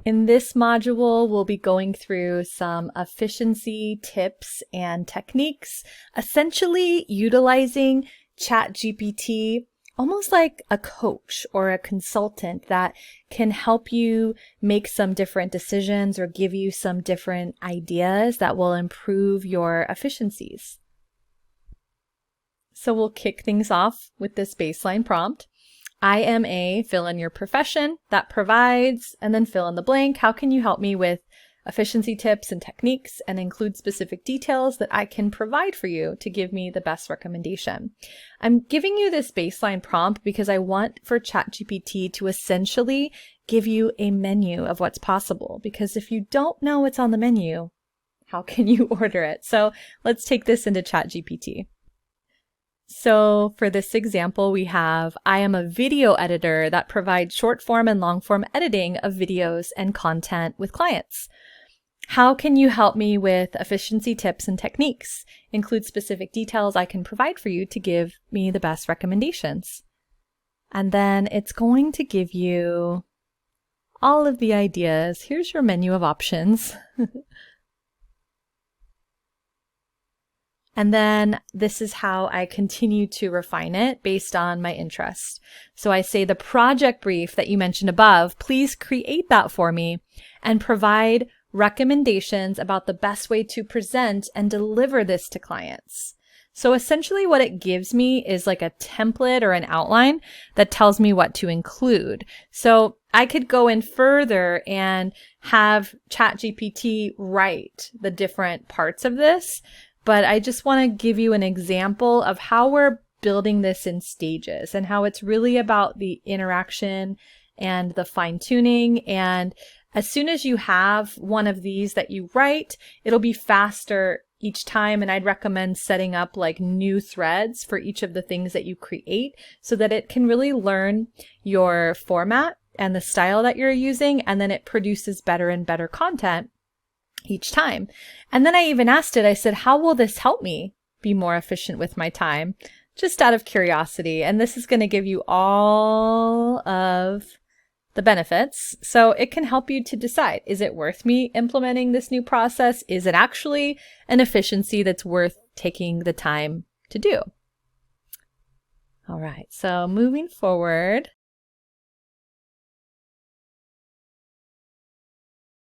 In this module, we'll be going through some efficiency tips and techniques, essentially utilizing ChatGPT almost like a coach or a consultant that can help you make some different decisions or give you some different ideas that will improve your efficiencies. So we'll kick things off with this baseline prompt. I am a fill in your profession that provides, and then fill in the blank. How can you help me with efficiency tips and techniques, and include specific details that I can provide for you to give me the best recommendation? I'm giving you this baseline prompt because I want for ChatGPT to essentially give you a menu of what's possible, because if you don't know what's on the menu, how can you order it? So let's take this into ChatGPT. So for this example, we have, I am a video editor that provides short form and long form editing of videos and content with clients. How can you help me with efficiency tips and techniques? Include specific details I can provide for you to give me the best recommendations. And then it's going to give you all of the ideas. Here's your menu of options. And then this is how I continue to refine it based on my interest. So I say the project brief that you mentioned above, please create that for me and provide recommendations about the best way to present and deliver this to clients. So essentially what it gives me is like a template or an outline that tells me what to include. So I could go in further and have ChatGPT write the different parts of this, but I just want to give you an example of how we're building this in stages and how it's really about the interaction and the fine tuning. And as soon as you have one of these that you write, it'll be faster each time. And I'd recommend setting up like new threads for each of the things that you create so that it can really learn your format and the style that you're using. And then it produces better and better content each time. And then I even asked it, I said, how will this help me be more efficient with my time? Just out of curiosity. And this is going to give you all of the benefits. So it can help you to decide, is it worth me implementing this new process? Is it actually an efficiency that's worth taking the time to do? All right. So moving forward,